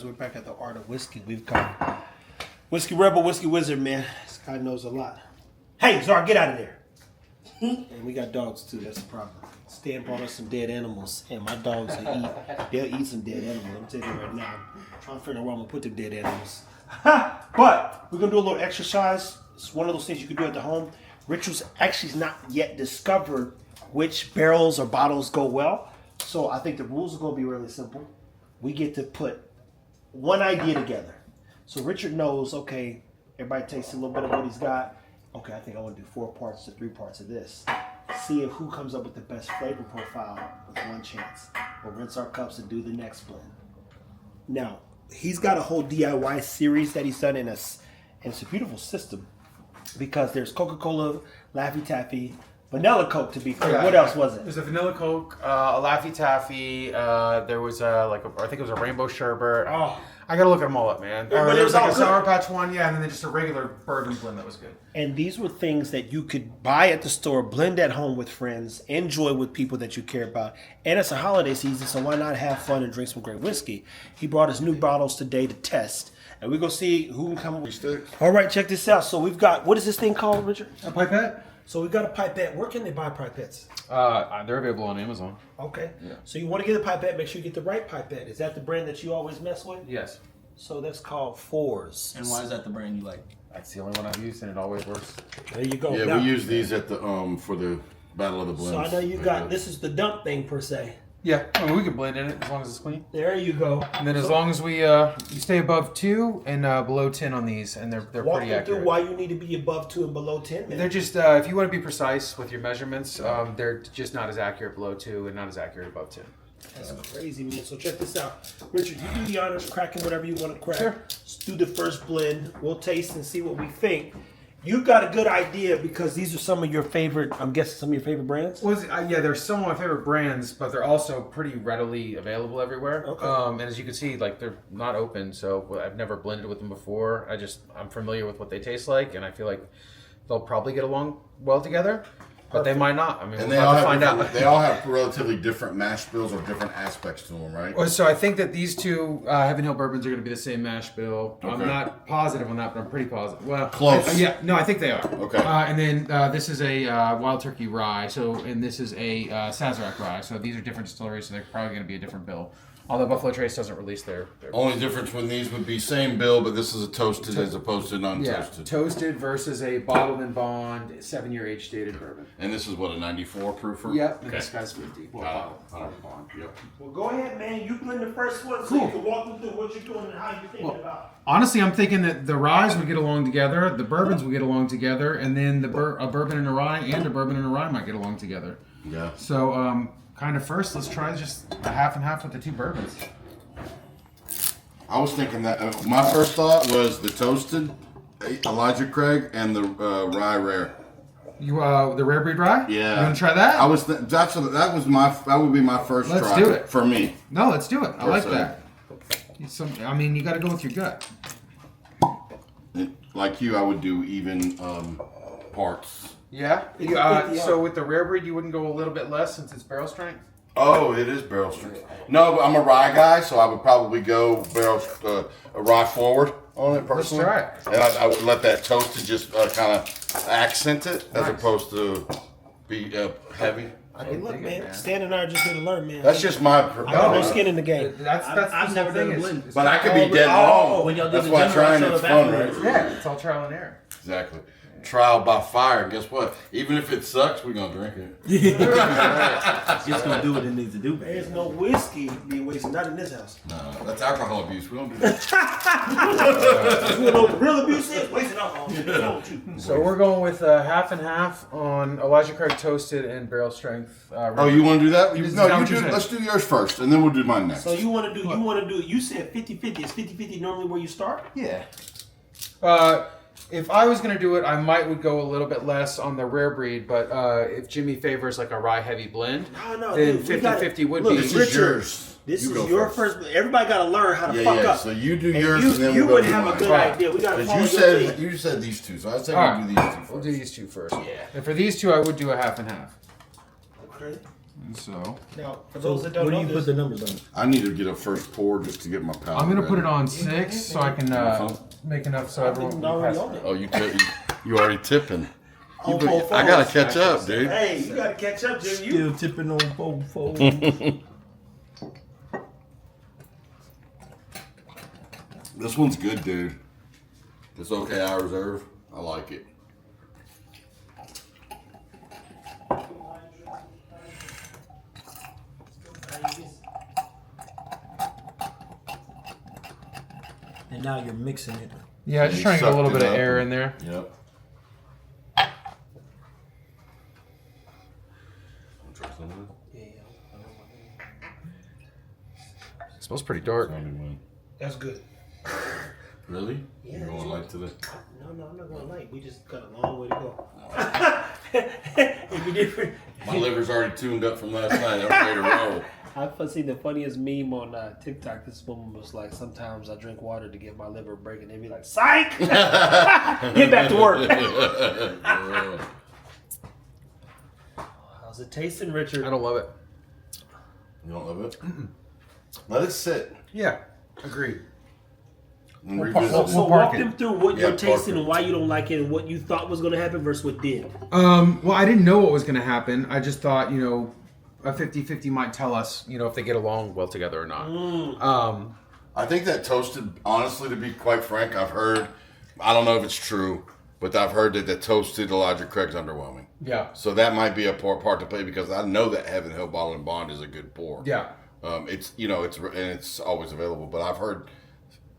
guys, we're back at the Art of Whiskey. We've got Whiskey Rebel, Whiskey Wizard, man. This guy knows a lot. Hey, Czar, get out of there. And we got dogs too, that's the problem. Stan brought us some dead animals, and my dogs they'll eat some dead animals. I'm telling you right now. I'm trying to figure out where I'm gonna put them dead animals. But we're gonna do a little exercise. It's one of those things you can do at the home. Richard's actually not yet discovered which barrels or bottles go well. So I think the rules are gonna be really simple. We get to put one idea together. So Richard knows, okay, everybody takes a little bit of what he's got. Okay, I think I want to do 4 parts to 3 parts of this. See if who comes up with the best flavor profile with one chance. We'll rinse our cups and do the next blend. Now, he's got a whole DIY series that he's done and it's a beautiful system because there's Coca-Cola, Laffy Taffy, Vanilla Coke to be clear. What else was it? There's a Vanilla Coke, a Laffy Taffy. There was I think it was a Rainbow Sherbet. Oh. I gotta look them all up, man. Yeah, but there was like a good. Sour Patch one, yeah, and then just a regular bourbon blend that was good. And these were things that you could buy at the store, blend at home with friends, enjoy with people that you care about. And it's a holiday season, so why not have fun and drink some great whiskey? He brought us new bottles today to test. And we're going to see who can come with sticks. All right, check this out. So we've got, what is this thing called, Richard? A pipette? So we got a pipette. Where can they buy pipettes? They're available on Amazon. Okay. Yeah. So you want to get a pipette, make sure you get the right pipette. Is that the brand that you always mess with? Yes. So that's called Fours. And why is that the brand you like? That's the only one I've used, and it always works. There you go. Yeah, Now, we use these at the for the Battle of the Blends. so I know you got, this is the dump thing per se. Yeah, I mean, we can blend in it as long as it's clean. There you go. And then as long as we you stay above 2 and below 10 on these, and they're Walk pretty me accurate. through why you need to be above 2 and below 10, man. They're just if you want to be precise with your measurements, they're just not as accurate below 2 and not as accurate above 10. That's crazy, man. So check this out. Richard, you do the honors, cracking whatever you want to crack. Sure. Let's do the first blend. We'll taste and see what we think. You've got a good idea because these are some of your favorite, I'm guessing some of your favorite brands? Well, yeah, they're some of my favorite brands, but they're also pretty readily available everywhere. Okay. And as you can see, like they're not open, so I've never blended with them before. I'm familiar with what they taste like, and I feel like they'll probably get along well together. But they might not. I mean, And we'll they all have to find have out. they all have relatively different mash bills or different aspects to them, right? Well, so I think that these two Heaven Hill bourbons are going to be the same mash bill. I'm Okay. not positive on that, but I'm pretty positive. Well, Close. yeah, no, I think they are. Okay. And then this is a Wild Turkey rye. And this is a Sazerac rye. So these are different distilleries, so they're probably going to be a different bill. Although Buffalo Trace doesn't release their Only difference when these would be same bill, but this is a toasted as opposed to non-toasted. toasted versus a bottled and bond 7-year age dated bourbon. And this is what, a 94 proofer? Yep. And Okay. this guy's 50. Well, bottled and bond. Yep. Well, go ahead, man. You blend the first one so you can walk me through what you're doing and how you're thinking about. Honestly, I'm thinking that the ryes would get along together, the bourbons would get along together, and then a bourbon and a rye and a bourbon and a rye might get along together. Yeah. So, kind of first, let's try just a half and half with the 2 bourbons. I was thinking that my first thought was the toasted Elijah Craig and the rye rare. You the rare breed rye? Yeah. You want to try that? I was that would be my first Let's try do it. for me. No, let's do it. I like Personally. that. I mean, you got to go with your gut. Like you, I would do even parts. Yeah. So with the rare breed, you wouldn't go a little bit less since it's barrel strength. Oh, it is barrel strength. No, but I'm a rye guy, so I would probably go a rye forward on it personally. Let's try it. And I would let that toasted just kind of accent it as opposed to be heavy. Hey, look, dig it, man. man. Stan and I are just here to learn, man. That's just my. I got no skin in the game. That's I've the never thing done a is- blend. But I could be dead oh, wrong. when y'all did That's the why demo, trying I showed it's up fun, afterwards. right? Yeah, it's all trial and error. Exactly. Trial by fire. Guess what? Even if it sucks, we're gonna drink it. Just gonna do what it needs to do, man. There's no whiskey being wasted, not in this house. No, that's alcohol abuse. We don't do that. You know what real abuse is? Wasting alcohol. Don't you? So we're going with half and half on Elijah Craig toasted and barrel strength. Oh, you want to do that? This is No, how you what you do. said. Let's do yours first, and then we'll do mine next. So you want to do, you said 50-50. Is 50-50 normally where you start? Yeah. If I was gonna do it, I would go a little bit less on the rare breed, but if Jimmy favors like a rye heavy blend, No, then dude, we gotta- 50-50 would look, be. This Richard, is yours. This You is go your first. Everybody got to learn how to Yeah, fuck yeah. up. So you do And yours, and then you we'll would go have a mine. good Right. idea. We got to Because follow you your said lead. you said these two, so I'd say All we'll right. do these two first. We'll do these two first. Yeah. And for these two, I would do a half and half. Okay. And so Now, for So those that don't where do know you put this, the numbers on? I need to get a first pour just to get my palate. I'm gonna put ready. it on 6 so I can make enough so I've been everyone already can on pass. it. Oh, you already tipping. On You- both I gotta phones. catch up, dude. Hey, you gotta catch up, Jim. You Still tipping on both phones. This one's good, dude. It's okay, I reserve. I like it. And now you're mixing it. Yeah, just You trying to get a little sucked bit it of up air and- in there. Yep. Try some of this? It smells pretty dark. That's good. Really? Yeah, You're going light today? No, I'm not gonna lie. We just got a long way to go. It'd be different. My liver's already tuned up from last night. I'm ready to roll. I've seen the funniest meme on TikTok. This woman was like, "Sometimes I drink water to get my liver a break," and they'd be like, "Psych, get back to work." How's it tasting, Richard? I don't love it. You don't love it? Let it sit Yeah, agreed. and We'll revisit park- So it. walk it. them through what Yeah, you're tasting park it. and why you don't like it, and what you thought was going to happen versus what did. Well, I didn't know what was going to happen. I just thought, a 50-50 might tell us, if they get along well together or not. I think that toasted, honestly, to be quite frank, I've heard, I don't know if it's true, but I've heard that the toasted Elijah Craig's underwhelming. Yeah. So that might be a part to play because I know that Heaven Hill Bottle and Bond is a good pour. Yeah. It's always available, but I've heard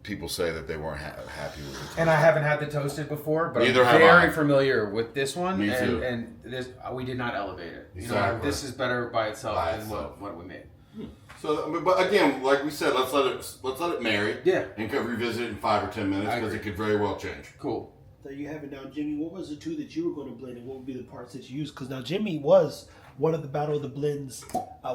people say that they weren't happy with it. And I haven't had the toasted before, but Neither I'm have very I. familiar with this one. Me and, too. And this, we did not elevate it. Exactly. This is better by itself By than itself. what we made. So, but again, like we said, let's let it marry. Yeah. And go revisit it in 5 or 10 minutes I because it agree. could very well change. Cool. There you have it now, Jimmy. What was the two that you were going to blend, and what would be the parts that you used? Because now Jimmy was one of the Battle of the Blends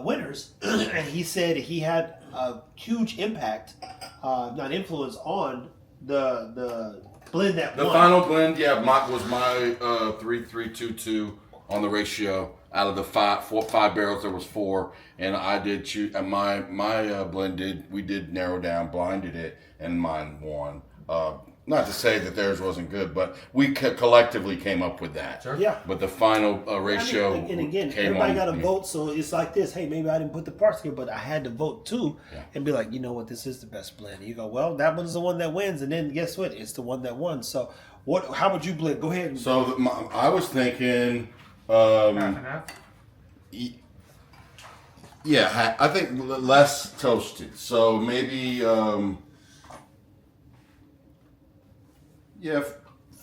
winners, and he said he had a huge impact, not influence, on the blend that The won. final blend, yeah, was my 3-3-2-2 on the ratio. Out of the five barrels, there was 4, and I did choose. And my blend we did narrow down, blinded it, and mine won. Not to say that theirs wasn't good, but we collectively came up with that. Sure. Yeah. But the final ratio and again, came everybody on got to me. vote, so it's like this. Hey, maybe I didn't put the parts here, but I had to vote too, Yeah. and be like, you know what, this is the best blend. And you go, well, that one's the one that wins, and then guess what? It's the one that won. So, what? How would you blend? Go ahead. And, So I was thinking, Half and half. yeah, I think less toasted. So maybe, yeah,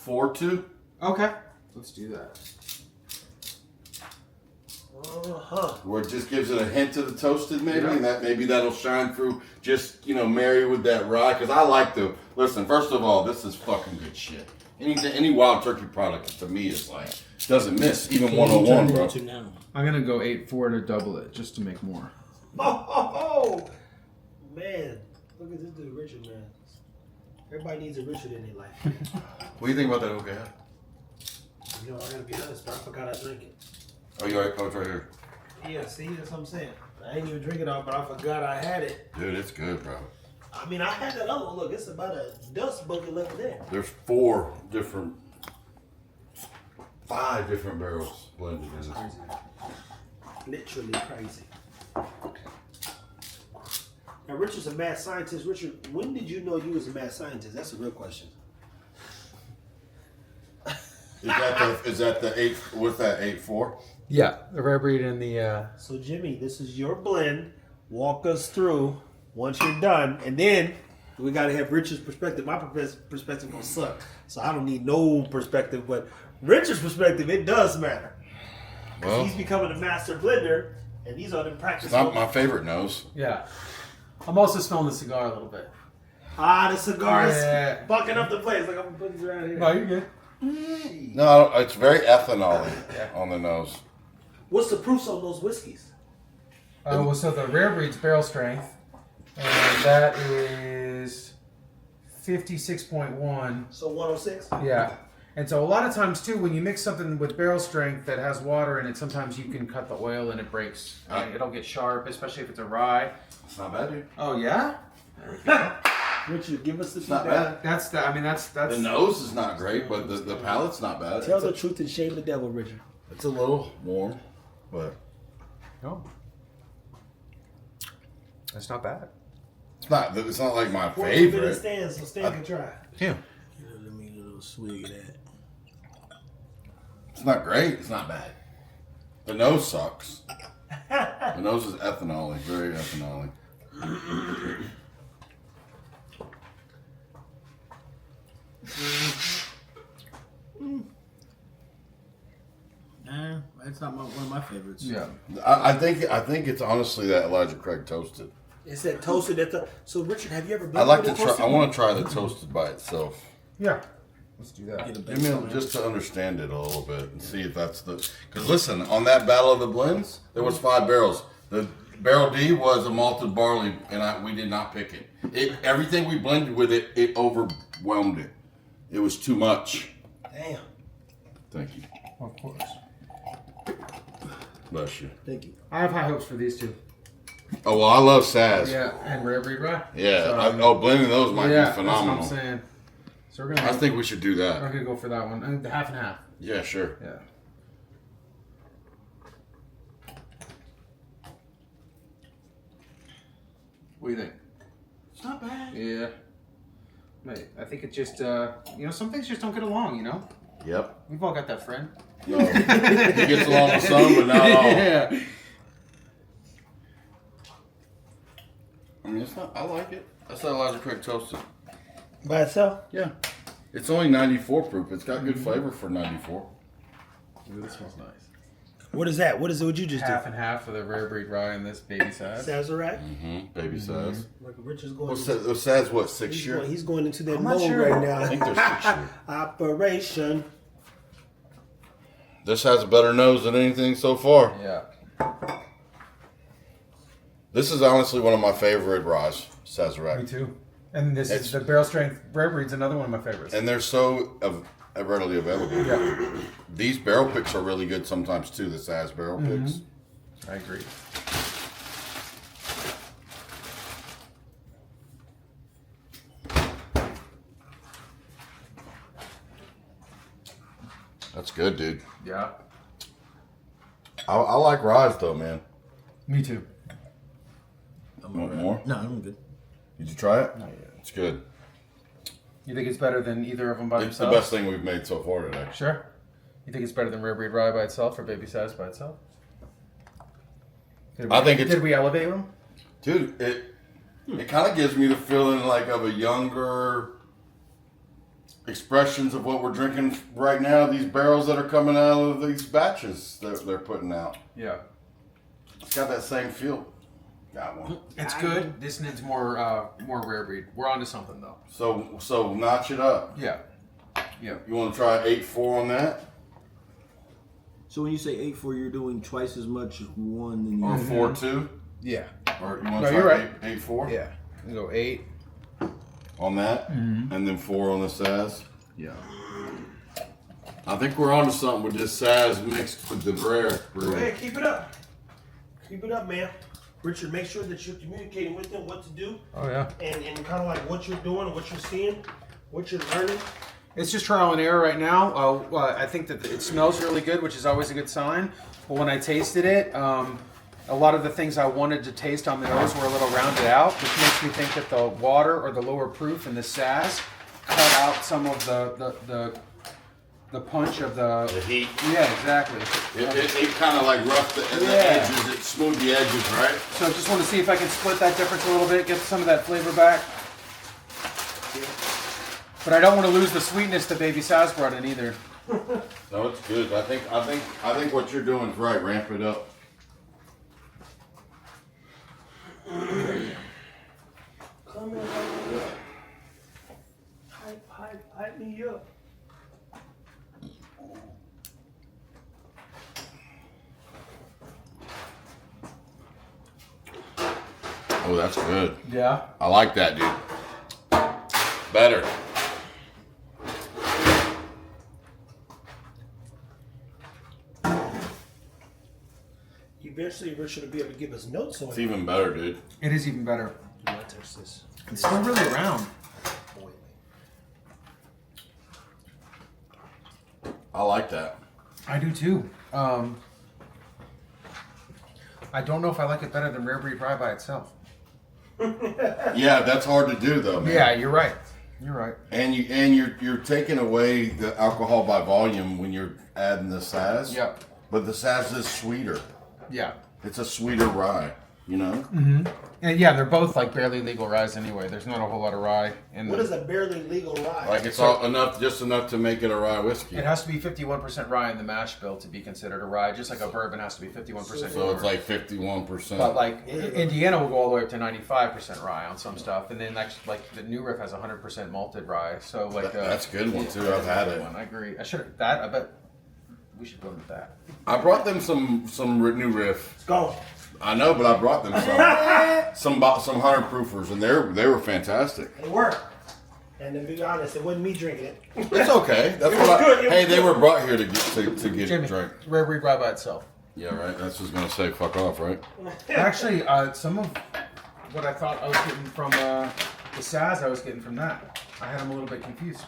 4-2. Okay. Let's do that. Where it just gives it a hint of the toasted, maybe, Yeah. and that'll shine through. Just marry with that rye, because I like to listen. First of all, this is fucking good shit. Any wild turkey product to me is like doesn't miss, even 101, bro. Now? I'm going to go 8-4 to double it just to make more. oh, man, look at this dude, Richard, man. Everybody needs a Richard in their life. What do you think about that? Okay. You know, I gotta be honest, bro. I forgot I drank it. Oh, you already, it's right here, Yeah, see, that's what I'm saying. I ain't even drink it all, but I forgot I had it. dude. It's good, bro. I mean, I had that other one. Look, it's about a dust bucket left there. There's 5 different barrels blended in this. Literally crazy. Now, Richard's a mad scientist. Richard, when did you know you was a mad scientist? That's a real question. Is that the 8? What's that? 8-4? Yeah. The rare breed and the... So, Jimmy, this is your blend. Walk us through once you're done, and then we gotta have Richard's perspective. My perspective gonna suck, so I don't need no perspective. But Richard's perspective, it does matter. Well, He's becoming a master blender, and these are the practice. it's not my favorite nose. Yeah. I'm also smelling the cigar a little bit. The cigar is Yeah. bucking up the place. Like I'm putting it around here. No, you're good. No, it's very ethanol on the nose. What's the proofs on those whiskeys? So the rare breed's barrel strength, and that is 56.1. So 106. Yeah. And so a lot of times too, when you mix something with barrel strength that has water in it, sometimes you can cut the oil and it breaks. It'll get sharp, especially if it's a rye. It's not bad, dude. Oh yeah. There we go. Richard, give us the It's not feedback. bad. That's The nose is not great, but the palate's not bad. Tell the truth and shame the devil, Richard. It's a little warm, but Oh. That's not bad. it's not. It's not like my Well, keep it in favorite. Stan, so Stan can try. Yeah. Let me get a little swig of that. It's not great. It's not bad. The nose sucks. The nose is ethanol, very ethanol. Nah, that's not one of my favorites. Yeah. I think it's honestly that Elijah Craig toasted. It's that toasted at the. So Richard, have you ever been? I like with to a try. toasted I want to try the toasted by itself. Yeah. Let's do that. Get a Give me just to understand it a little bit and see if that's the. Because listen, on that Battle of the Blends, there was 5 barrels. The barrel D was a malted barley, and we did not pick it. Everything we blended with it, it overwhelmed it. It was too much. Damn. Thank you. Of course. Bless you. Thank you. I have high hopes for these two. Oh well, I love Saz. Yeah, and rare breed rye. Yeah. So, Blending those might yeah, be phenomenal. that's what I'm saying. So we're gonna. I think we should do I'm that. gonna go for that one. And half and half. Yeah, sure. Yeah. What do you think? It's not bad. Yeah. Mate, I think it just some things just don't get along, Yep. We've all got that friend. No. He gets along with some, but not all. Yeah. I mean, it's not. I like it. That's not Elijah Craig toasted. By itself? Yeah. It's only 94 proof. It's got good flavor for 94. Ooh, this smells nice. What is that? What is it? What you just Half and half for the rare breed rye and this baby do? size. Sazerac? Baby size. Like Richard's going. What's that? Saz what? 6 He's year? going, he's going into that I'm not mode sure. right now. I think they're 6 year. Operation. This has a better nose than anything so far. Yeah. This is honestly one of my favorite ryes, Me Sazerac. too. And this It's- is the barrel strength rare breed's another one of my favorites. And they're so readily available. Yeah. These barrel picks are really good sometimes too, the Saz barrel picks. I agree. That's good, dude. Yeah. I like ryes though, man. Me too. Want more? No, I'm good. Did you try it? Not yet. It's good. You think it's better than either of them by It's the themselves? best thing we've made so far today. Sure. You think it's better than rare breed rye by itself or baby size by itself? I think it's- Did we elevate them? Dude, it kind of gives me the feeling like of a younger expressions of what we're drinking right now. These barrels that are coming out of these batches that they're putting out. Yeah. It's got that same feel. Got one. It's good. This needs more rare breed. We're onto something though. So notch it up. Yeah. Yeah. You want to try 8.4 on that, So when you say 8.4, you're doing twice as much one than you. or 4.2, Yeah. or you want No, to you're try right. 8.4 Yeah. We go 8. on that, and then 4 on the Saz. Yeah. I think we're onto something with this Saz mixed with the rare. Go ahead, keep it up. Keep it up, man. Richard, make sure that you're communicating with them what to do Oh yeah. and kind of like what you're doing, what you're seeing, what you're learning. It's just trial and error right now. I think that it smells really good, which is always a good sign. But when I tasted it, a lot of the things I wanted to taste on the nose were a little rounded out, which makes me think that the water or the lower proof in the Saz cut out some of the punch of The the. heat. Yeah, exactly. It kind of like roughed the Yeah. edges. It smoothed the edges, right? So I just want to see if I can split that difference a little bit, get some of that flavor back. But I don't want to lose the sweetness that Baby Saz brought in either. No, it's good. I think what you're doing is right. Ramp it up. Come in, hype me up. Oh, that's good. Yeah. I like that, dude. Better. eventually Richard will be able to give us notes on It's it. even better, dude. It is even better. Yeah, touch this. It's still really round. I like that. I do too. I don't know if I like it better than Rare Breed Rye by itself. Yeah, that's hard to do though, man. Yeah, you're right. You're right. And you're taking away the alcohol by volume when you're adding the Saz. Yep. But the Saz is sweeter. Yeah. It's a sweeter rye, you know? And yeah, they're both like barely legal ryes anyway. There's not a whole lot of rye in What them. is a barely legal rye? Like it's all enough, just enough to make it a rye whiskey. It has to be 51% rye in the mash bill to be considered a rye, just like a bourbon has to be 51%. So it's like 51%. But like Indiana will go all the way up to 95% rye on some stuff, and then like the New Riff has 100% malted rye. So like That's a good one too. I've had it. I agree. I should have that. I bet we should go with that. I brought them some new riff. It's gone. I know, but I brought them some 100 proofers, and they were fantastic. It worked. And to be honest, it wasn't me drinking it. It's okay. That's It was what good, it was Hey, they good. were brought here to get Jimmy, drink. Rare Breed Rye by itself. Yeah, right. That's just gonna say fuck off, right? Actually, some of what I thought I was getting from the Saz, I was getting from that. I had them a little bit confused.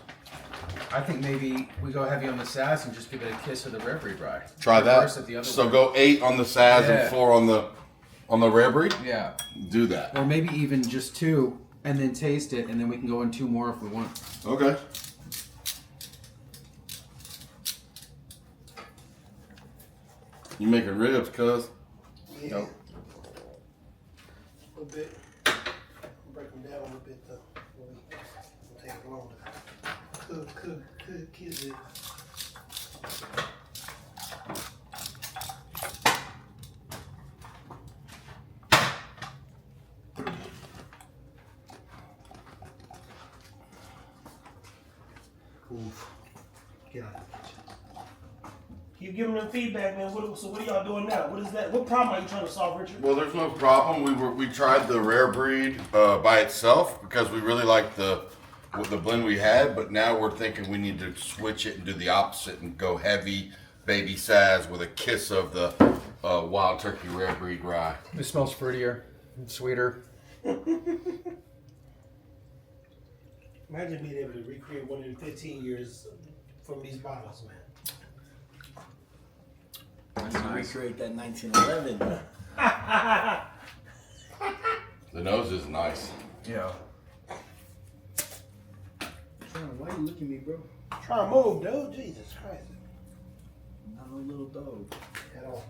I think maybe we go heavy on the Saz and just give it a kiss of the Rare Breed Rye. Try Reverse that. it the other So way. go 8 on the Saz Yeah. and 4 on the Rare Breed. Yeah. Do that. Or maybe even just 2 and then taste it, and then we can go in 2 more if we want. Okay. You making ribs, cuz? Yeah. Nope. A little bit. Break them down a little bit though. It'll take it longer. Could kids it. Oof. Get out of the kitchen. Keep giving them feedback, man. So what are y'all doing now? What is that? What problem are you trying to solve, Richard? Well, there's no problem. We tried the Rare Breed by itself because we really liked the blend we had, but now we're thinking we need to switch it and do the opposite and go heavy baby Saz with a kiss of the Wild Turkey Rare Breed rye. It smells fruitier and sweeter. Imagine being able to recreate one in 15 years from these bottles, man. Recreate that 1911. The nose is nice. Yeah. Why you looking at me, bro? Try to move, dude. Jesus Christ. Not no little dog. At all.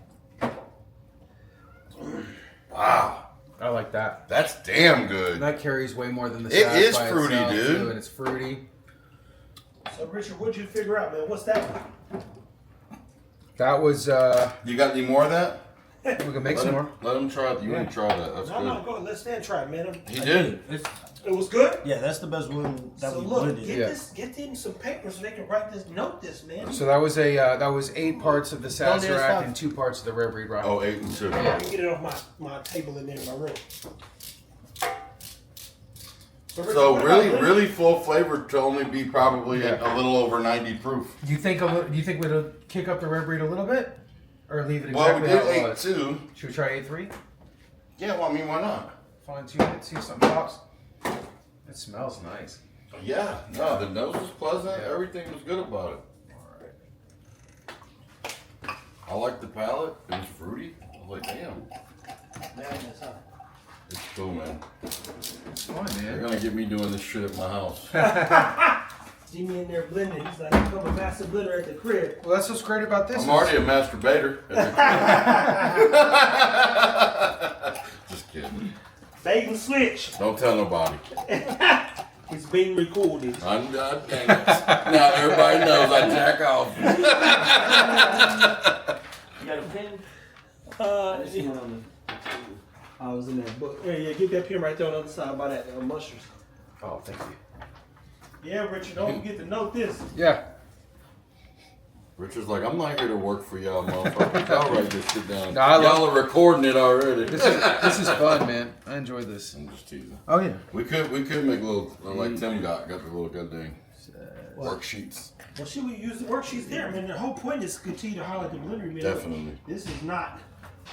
Wow, I like that. that's damn And good. that carries way more than the It Saz is by fruity, itself, dude. too, and it's fruity. So, Richard, what'd you figure out, man? What's that one? That was, You got any more of that? we can make some more. Let him try it. You want to try that? That's No, good. go. Let's stand try it, man. He did. It's, It was good. yeah, that's the best one that So we look, blended. get them some paper so they can write this, note this, man. So that was that was 8 parts of the there's Sazerac 5. and 2 parts of the Rare Breed Rye. Oh, 8 and 2. You can get it off my table in there in my room. Richard, So what really, about really full flavor to only be probably Yeah. a little over 90 proof. Do you think we'll kick up the Rare Breed a little bit, or leave it Well, exactly we how did it 8 was? 2. Should we try 8-3? Yeah, well, I mean, why not? Fine tune it. See if something pops. It smells nice. Yeah, no, the nose was pleasant. Everything was good about it. I like the palate. It was fruity. I was like, damn, Madness, huh? it's cool, man. It's fun, They're man. gonna get me doing this shit at my house. See me in there blending. He's like, I'm a master blender at the crib. Well, that's what's great about this. I'm already a masturbator. Just kidding. Bait and switch. Don't tell nobody. It's being recorded. I'm done. Dang it. Now everybody knows I jack off. You got a pen? I was in that book. Yeah, get that pen right there on the other side by that mushrooms. Oh, thank you. Yeah, Richard, don't forget to note this. Yeah. Richard's like, I'm not here to work for y'all, motherfuckers. Y'all write this shit down. No, I love- Y'all are recording it already. This is fun, man. I enjoy this. I'm just teasing. Oh yeah. We could make a little like Tim got the little goddamn worksheets. Well, should we use the worksheets there? I mean, the whole point is to continue to highlight the blender. Man. Definitely. This is not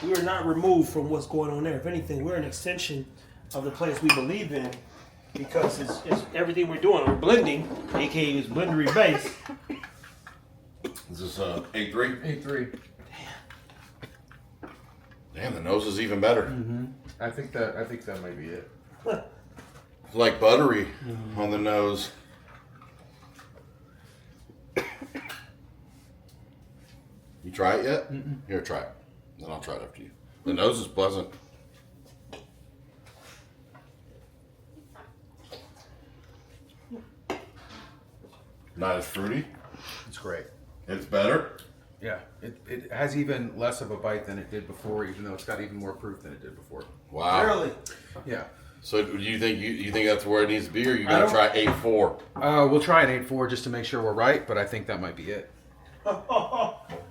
We are not removed from what's going on there. If anything, we're an extension of the place we believe in because it's everything we're doing. We're blending, aka it's blendery base. Is this 8-3? 8-3. Damn, the nose is even better. I think that might be it. It's like buttery on the nose. You try it yet? Here, try it. Then I'll try it after you. The nose is pleasant. Not as fruity. It's great. It's better. Yeah, it has even less of a bite than it did before, even though it's got even more proof than it did before. Wow. Really? Yeah. So do you think you think that's where it needs to be, or you I gonna don't- try 8-4? We'll try an 8-4 just to make sure we're right, but I think that might be it.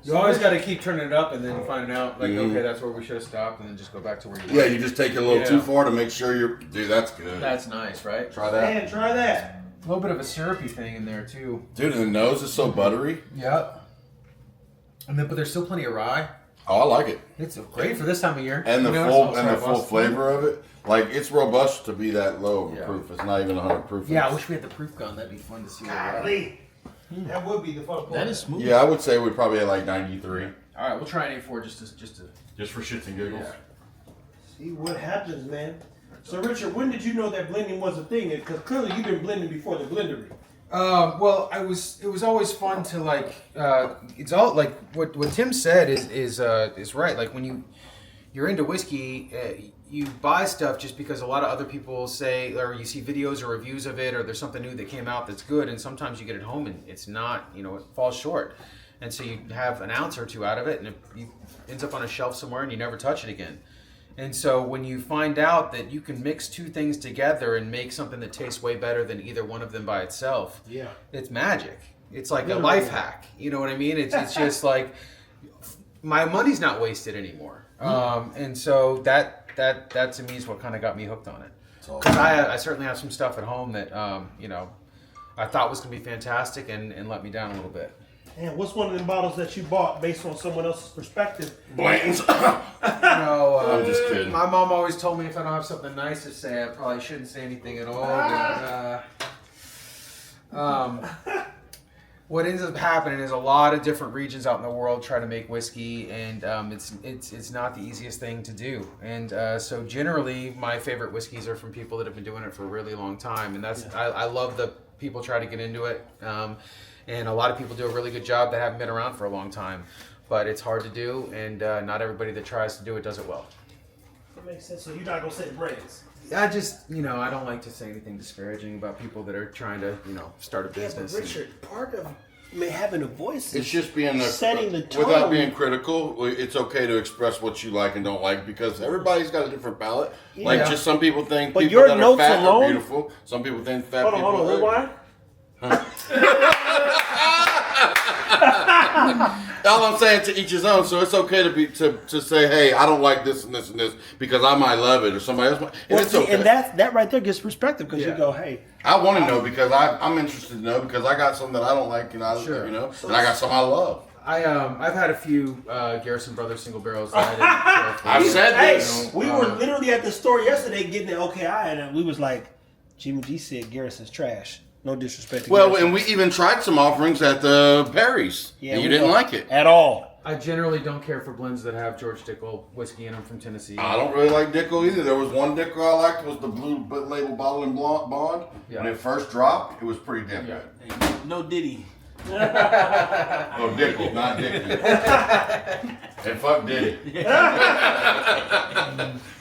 You always got to keep turning it up and then finding out, like, okay, that's where we should have stopped, and then just go back to where you were. Yeah, you just take it a little Yeah. too far to make sure you're. Dude, that's good. That's nice, right? Try that. Man, try that. A little bit of a syrupy thing in there, too. Dude, and the nose is so buttery. Yep. And then, but there's still plenty of rye. Oh, I like it. It's great for this time of year. And the You know, full it's and the also full robust. flavor of it. Like, it's robust to be that low of a Yeah. proof. It's not even 100 proof. Yeah, I wish we had the proof gun. That'd be fun to see. Golly. That would be the fun part. That is smooth. Yeah, I would say we'd probably at like 93. All right, we'll try an 8-4 just to. Just for shits and giggles. Yeah. See what happens, man. So, Richard, when did you know that blending was a thing? Because clearly you've been blending before the blendery. Well, it was always fun to like. It's all like what Tim said is right. Like when you're into whiskey, you buy stuff just because a lot of other people say, or you see videos or reviews of it, or there's something new that came out that's good, and sometimes you get it home and it's not. You know, it falls short, and so you have an ounce or two out of it, and it ends up on a shelf somewhere, and you never touch it again. And so when you find out that you can mix two things together and make something that tastes way better than either one of them by itself, Yeah. it's magic. It's like a Literally. life hack. You know what I mean? It's just like my money's not wasted anymore. And so that to me is what kind of got me hooked on it. all. Because I certainly have some stuff at home that you know, I thought was going to be fantastic and let me down a little bit. Man, what's one of them bottles that you bought based on someone else's perspective? Blanton's. No, I'm just kidding. My mom always told me if I don't have something nice to say, I probably shouldn't say anything at all. But, what ends up happening is a lot of different regions out in the world try to make whiskey, and it's not the easiest thing to do. And so generally, my favorite whiskeys are from people that have been doing it for a really long time, and that's I love the people try to get into it. And a lot of people do a really good job that haven't been around for a long time, but it's hard to do, and not everybody that tries to do it does it well. That makes sense. So you're not gonna say brains. I just, I don't like to say anything disparaging about people that are trying to, start a Yeah, but business. Richard, part of having a voice is It's just being setting the tone. without being critical. It's okay to express what you like and don't like because everybody's got a different palate. Like Yeah. just some people think But people your that are notes fat alone- are beautiful. Some people think fat Hold on, people hold on. are Rewind. All I'm saying, to each his own. So it's okay to be to say, hey, I don't like this and this and this because I might love it or somebody else might. And Well, it's see, okay. and that right there gets perspective because Yeah. you go, hey, I want to know because I'm interested to know because I got some that I don't like and I Sure. and I got some I love. I've had a few Garrison Brothers single barrels that I didn't care for. I've said hey, this. we were literally at the store yesterday getting it. Okay, and we was like, Jimmy G said Garrison's trash. No disrespect to Well, Garrison. and we even tried some offerings at the Perry's, and you we didn't don't- like it. at all. I generally don't care for blends that have George Dickel whiskey in them from Tennessee. I don't really like Dickel either. There was one Dickel I liked was the blue label bottle and bond. Yeah. When it first dropped, it was pretty damn Yeah. good. No Diddy. Oh, Dickel, not Dickie. And fuck Diddy.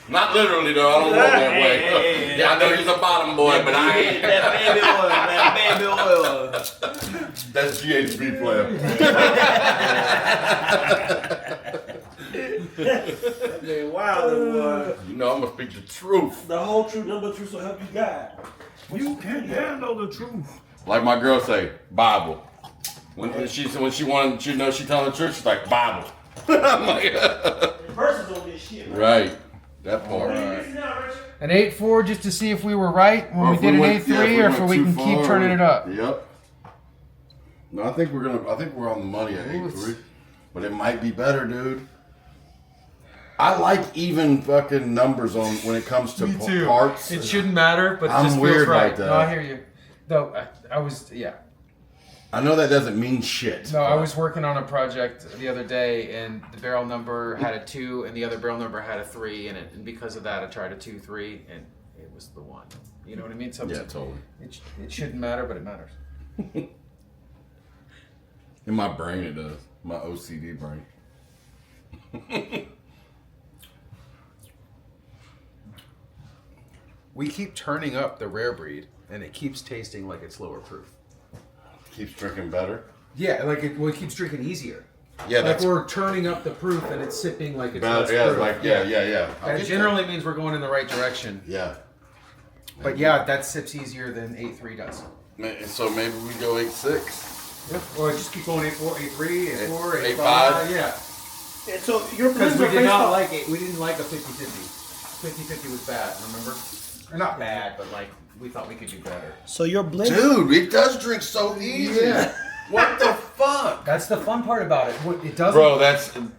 Not literally though. I don't know that way. Yeah, I know he's a bottom boy, but I ain't. That baby oil. That's GHB player. Man, wow, boy. You know I'm gonna speak the truth. The whole truth, number truth, so help you God. You can't handle the truth. Like my girl say, Bible. When she wanted, she know she telling the truth. She's like Bible. I'm like, Verses on this shit. right. That part. An 8-4 just to see if we were right when we if did an went- 8-3, yeah, or if went we too can keep far, turning it up. Yep. No, I think we're on the money at 8-3, but it might be better, dude. I like even fucking numbers on when it comes to parts. It shouldn't matter, but it I'm just weird feels right. like that. No, I hear you. Though I was, yeah. I know that doesn't mean shit. No, I was working on a project the other day, and the barrel number had a 2, and the other barrel number had a 3 in it, and because of that, I tried a 2, 3, and it was the 1. You know what I mean? So Yeah, totally. it shouldn't matter, but it matters. In my brain, it does. My OCD brain. We keep turning up the rare breed, and it keeps tasting like it's lower proof. Keeps drinking better. Yeah, like it keeps drinking easier. Yeah, Like that's we're turning up the proof, and it's sipping like it's better. less Yeah, proof. like yeah. I That get generally means we're going in the right direction. that. Yeah. But yeah, that sips easier than 8.3 does. So maybe we go 8.6. Yeah. Or just keep going 8.4, 8.3, 8.4, 8.5. 8.5. Yeah. And so your Because blends we are did based not off. like it. We didn't like a 50-50. 50-50 was bad, remember? Or not bad, but like we thought we could do better. So your blend. Dude, it does drink so easy. Yeah. What the fuck? That's the fun part about it. It doesn't. Bro,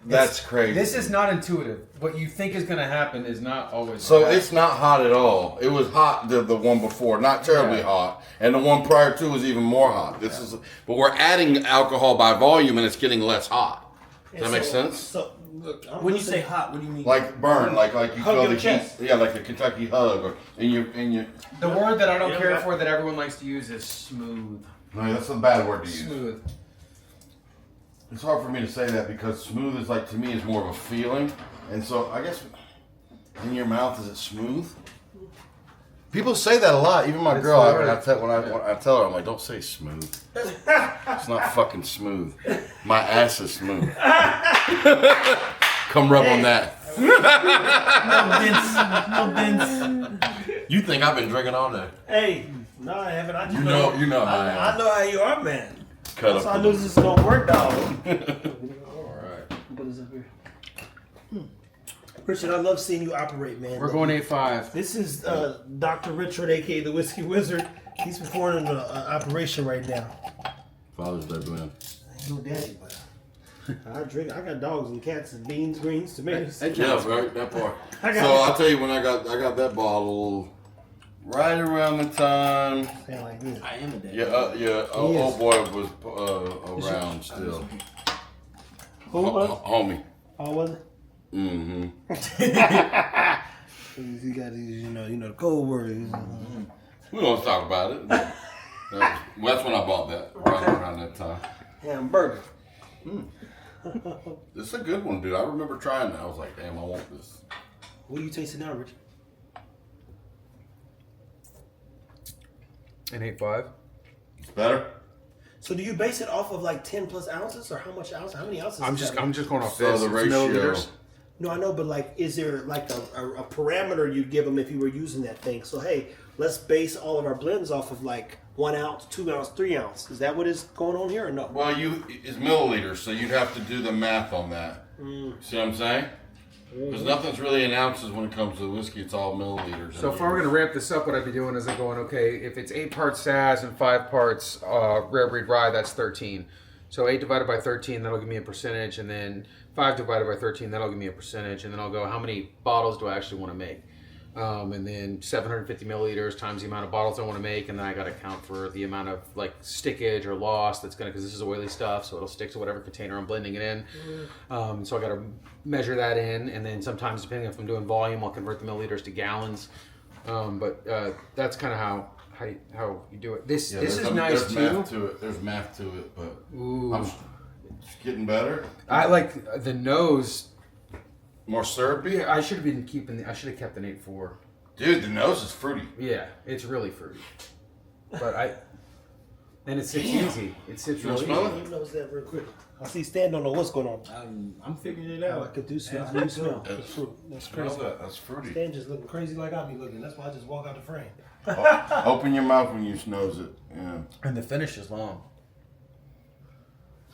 that's crazy. This is not intuitive. What you think is going to happen is not always. So what it's not hot at all. It was hot the one before, not terribly Yeah. hot, and the one prior to was even more hot. This is, but we're adding alcohol by volume, and it's getting less hot. Does that make sense? So look, I'm When you listening- say hot, what do you mean? Like burn, like you Hug feel your the heat. chest. Yeah, like the Kentucky hug, or in your. The word that I don't Yeah, care okay. for that everyone likes to use is smooth. No, that's a bad word to use. Smooth. It's hard for me to say that because smooth is like to me is more of a feeling, and so I guess in your mouth is it smooth? People say that a lot. Even my It's girl, the when word. I tell her, I'm like, don't say smooth. It's not fucking smooth. My ass is smooth. Come rub on that. No Vince. You think I've been drinking all day? Hey, no, I haven't. I just You know how I am. I know how you are, man. Cut That's up. how I knew this is gonna work, dog. Alright. Put this up here. Richard, I love seeing you operate, man. We're going 8.5. This is Dr. Richard, aka the Whiskey Wizard. He's performing an operation right now. Father's Day blend. Ain't no daddy, but I drink. I got dogs and cats and beans, greens, tomatoes. Yeah, right, that part. I got So I'll tell you when I got that bottle right around the time Sound like this. I am a dad. old boy was around still. Who was? Homie. Oh, was it? Mm-hmm. You got these, you know, the code words. We don't talk about it. That's when I bought that, right around that time. Hamburger. This is a good one, dude. I remember trying that. I was like, damn, I want this. What are you tasting now, Richard? An 8.5. It's better? So do you base it off of like 10 plus ounces, or how much ounce? How many ounces? I'm is just that? going off So this. the It's ratio. milliliters. No, I know, but like, is there like a parameter you'd give them if you were using that thing? So hey, let's base all of our blends off of like 1 ounce, 2 ounce, 3 ounce. Is that what is going on here, or no? Well, it's milliliters, so you'd have to do the math on that. See what I'm saying? Because nothing's really in ounces when it comes to whiskey. It's all milliliters. So if I were going to ramp this up, what I'd be doing is I'm going, okay, if it's 8 parts Saz and 5 parts rare breed rye, that's 13. So 8 divided by 13, that'll give me a percentage, and then 5 divided by 13, that'll give me a percentage, and then I'll go, how many bottles do I actually want to make? And then 750 milliliters times the amount of bottles I want to make, and then I got to count for the amount of like stickage or loss that's going to, because this is oily stuff, so it'll stick to whatever container I'm blending it in. So I got to measure that in, and then sometimes depending if I'm doing volume, I'll convert the milliliters to gallons. But that's kind of how you do it. This is nice there's too. Math to it. There's math to it, but Ooh. it's getting better. I like the nose. More syrupy. Yeah, I should have kept an 8.4. Dude, the nose is fruity. Yeah, it's really fruity. But and it sits easy. It sits You wanna really smell easy. it? You notice that real quick. I see Stan don't know what's going on. I'm figuring it Oh, I out. could do smell. You smell. That's- That's fruit. That's Smell crazy. that. That's fruity. Stan just looking crazy like I be looking. That's why I just walk out the frame. Open your mouth when you nose it. Yeah. And the finish is long.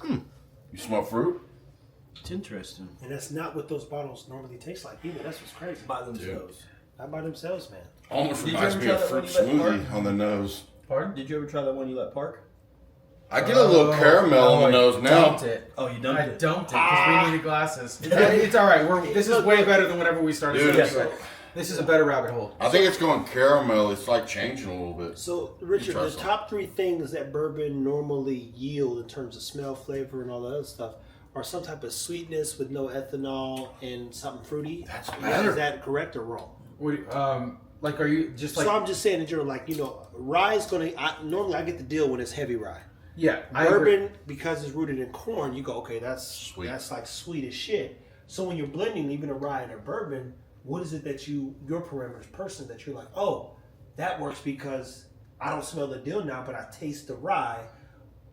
You smell fruit? It's interesting. And that's not what those bottles normally taste like either. That's what's crazy. By themselves. Not by themselves, man. Almost Did you reminds ever me of try that fruit when you let smoothie Mark? on the nose. Pardon? Did you ever try that one you let park? I get a little caramel on the nose now. Dumped it. Oh, you dumped I it. dumped it because we needed glasses. It's all right. This is way better than whenever we started. Dude, this, but this is a better rabbit hole. I think it's going caramel. It's like changing a little bit. So, Richard, Try the some. top 3 things that bourbon normally yield in terms of smell, flavor, and all that other stuff are some type of sweetness with no ethanol and something fruity. That's better. Is that correct or wrong? What, like, are you just like? So I'm just saying in general, like, rye is going to. Normally, I get the deal when it's heavy rye. Yeah, I agree. Bourbon, because it's rooted in corn, you go, okay, that's Sweet. That's like sweet as shit. So when you're blending even a rye and a bourbon, what is it that your parameters person that you're like, oh, that works because I don't smell the dill now, but I taste the rye,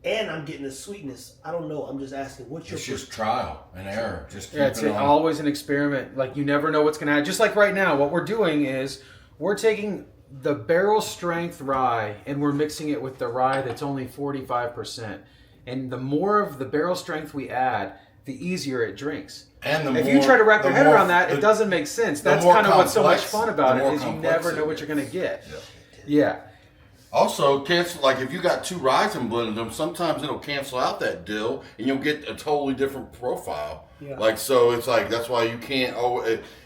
and I'm getting the sweetness. I don't know. I'm just asking, what's your It's just trial and error. Just keep Yeah, it's it on. always an experiment. Like, you never know what's going to happen. Just like right now, what we're doing is we're taking the barrel strength rye and we're mixing it with the rye that's only 45%. And the more of the barrel strength we add, the easier it drinks. And the If more, you try to wrap your the head more- around that, the- it doesn't make sense. the That's more kind of what's so much complex- fun about the it, more is you complex never know it what you're is. going to get. Yeah. Yeah. Also, cancel, like if you got 2 ryes and blended them, sometimes it'll cancel out that dill and you'll get a totally different profile. Yeah. Like, so it's like, that's why you can't,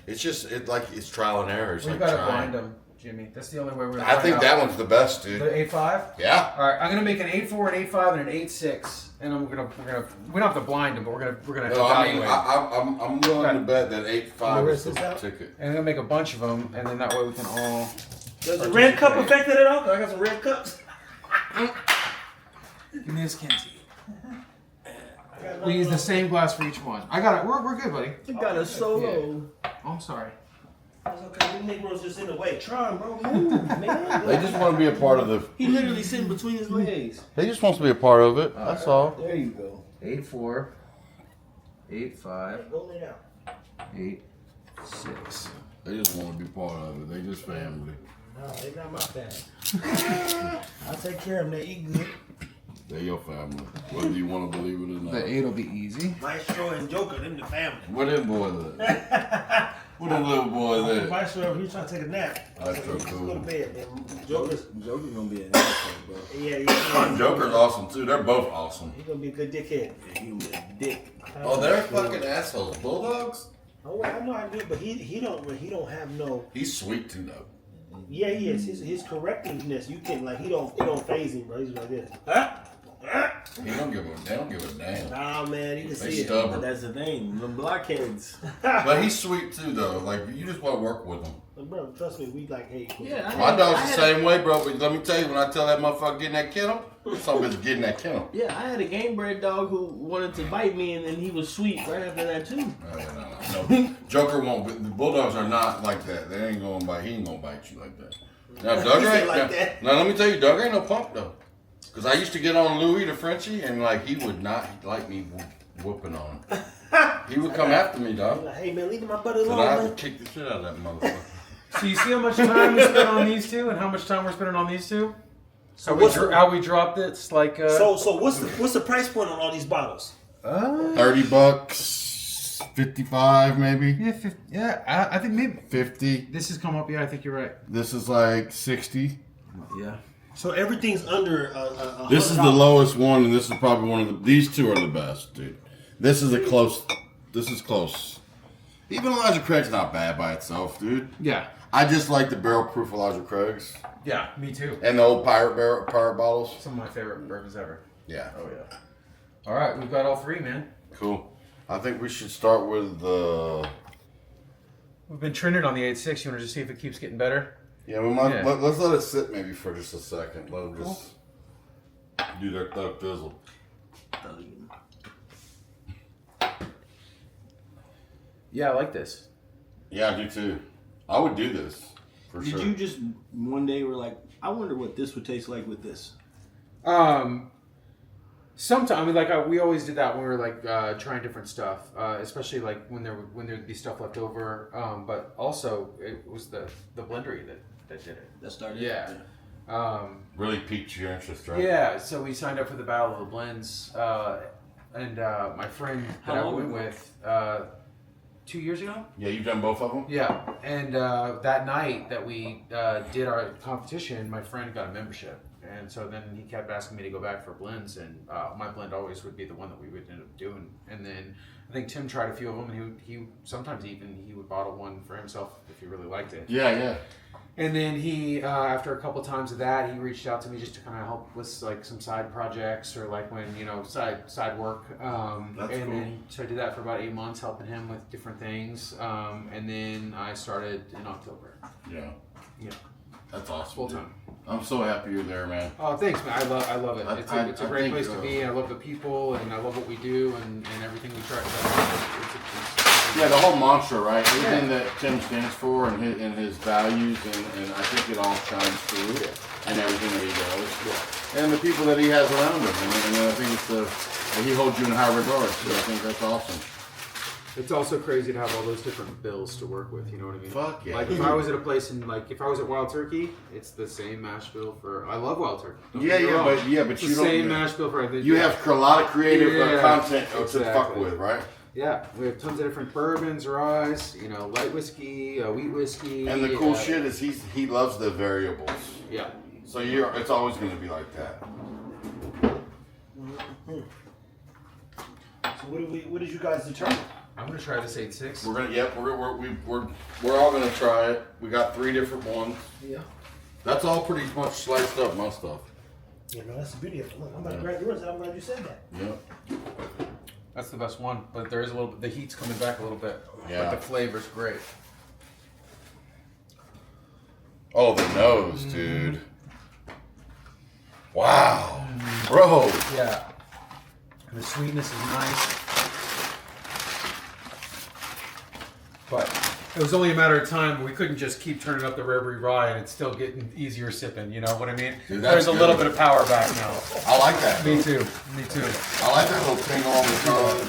it's just, it's trial and error. It's We've like got to trying. blind them, Jimmy. That's the only way we're going to I think that one's the best, dude. The 8.5? Yeah. All right, I'm gonna make an 8.4, an 8.5, and an 8.6, and we don't have to blind them, but we're gonna No, I mean, evaluate. I'm willing to bet that 8.5 is This the out? ticket. And I'm gonna make a bunch of them, and then that way we can all. Does the red cup affected at all? I got some red cups. Give me this Kenty. We use the same glass for each one. I got it. We're good, buddy. You got a solo. Oh, I'm sorry. It's okay. Them Negroes just in the way. Tron, bro, move, man. They just want to be a part of the, He literally sitting between his legs. he just wants to be a part of it. That's all. There you go. 8.4, 8.5, Go lay down. 8.6. They just want to be part of it. They just family. No, they not my family. I'll take care of them. They eat good. They're your family, whether you want to believe it or not. The 8 will be easy. Maestro and Joker, them the family. Where them boys at? Where them little boys at? Maestro, he trying to take a nap. That's so Go to cool. bed. And Joker's, Joker's gonna be an asshole, bro. yeah. Joker's awesome too. They're both awesome. He's gonna be a good dickhead. He gonna be a dick. Oh, they're fucking assholes. Bulldogs? Oh, well, I know I do, but he don't have no. He's sweet too, though. Yeah, he is. His correctiveness, you can like it don't phase him, bro. He's like this. They don't give a damn. Nah, man, you can They see it. stubborn. That's the thing. Them blockheads. But he's sweet too, though. Like, you just want to work with him. But bro, trust me, we like, hey, Yeah, My dog's the same way, bro. But let me tell you, when I tell that motherfucker get in that kennel, some bitch get in that kennel. Yeah, I had a game bred dog who wanted to bite me, and then he was sweet right after that too. No. Joker won't. The Bulldogs are not like that. They ain't gonna bite. He ain't gonna bite you like that. Now, Duggar ain't Like now, that. now, let me tell you, Duggar ain't no punk though. Cause I used to get on Louis the Frenchie, and like he would not like me whooping on him. He would come after me, dog. like, hey man, leave my buddy But alone, I man. would kick the shit out of that motherfucker. So you see how much time we spent on these two, and how much time we're spending on these two? So what's How we dropped it? It's like so what's the price point on all these bottles? $30, 55 maybe, yeah, 50, yeah. I think maybe 50. this has come up. Yeah, I think you're right. This is like 60. Yeah. So everything's under This is the $100. lowest one, and this is probably one of the. These two are the best, dude. This is a close. This is close. Even Elijah Craig's not bad by itself, dude. Yeah. I just like the barrel proof Elijah Craig's Yeah. Me too. and the old pirate bottles. Some of my favorite bourbons ever. Yeah. Oh yeah. All right, we've got all three, man. Cool. I think we should start with the. We've been trending on the 8.6. You want to just see if it keeps getting better? Yeah, we might. Yeah. Let's let it sit maybe for just a second. Let them just do their thug fizzle. Yeah, I like this. Yeah, I do too. I would do this for Did sure. you just one day were like, I wonder what this would taste like with this? Sometimes, I mean, like we always did that when we were like trying different stuff, especially like when there'd be stuff left over. But also, it was the blendery that did it. That started. Yeah. Really piqued your interest, right? Yeah. So we signed up for the Battle of the Blends, and my friend How that I long went ago? with 2 years ago. Yeah, you've done both of them. Yeah, and that night that we did our competition, my friend got a membership, And so then he kept asking me to go back for blends, and my blend always would be the one that we would end up doing. And then I think Tim tried a few of them, and he sometimes even he would bottle one for himself if he really liked it. Yeah. And then he, after a couple times of that, he reached out to me just to kind of help with like some side projects or like when side work. That's and cool. then so I did that for about 8 months, helping him with different things. And then I started in October. Yeah. Yeah, That's awesome. full dude. time. I'm so happy you're there, man. Oh, thanks, man. I love it. It's a I great think, place to be. I love the people, and I love what we do, and everything we try. Yeah, the whole mantra, right? Everything that Tim stands for and his values, and I think it all shines through in everything that he does. And the people that he has around him. And I think he holds you in high regard. So I think that's awesome. It's also crazy to have all those different bills to work with. You know what I mean? Fuck yeah. Like if I was at a place if I was at Wild Turkey, it's the same mash bill for. I love Wild Turkey. Don't get me wrong. but It's you the don't. same mash bill for everything. You have a lot of creative Yeah, content to fuck exactly. with, right? Yeah, we have tons of different bourbons, rye, light whiskey, wheat whiskey. And the cool shit is he loves the variables. Yeah. So it's always going to be like that. So what did you guys determine? I'm gonna try this 8.6. We're all gonna try it. We got 3 different ones. Yeah. That's all pretty much sliced up, my stuff. You know, that's the beauty of it. Look, I'm about to grab yours, and I'm glad you said that. Yeah. That's the best one, but there is a little bit. The heat's coming back a little bit. Yeah. But the flavor's great. Oh, the nose, dude. Wow, bro. Yeah. And the sweetness is nice. But it was only a matter of time. We couldn't just keep turning up the Reverie Rye and it's still getting easier sipping. You know what I mean? Dude, that's There's a little good. bit of power back now. I like that. Me too. Me too. I like that little tingle on the tongue,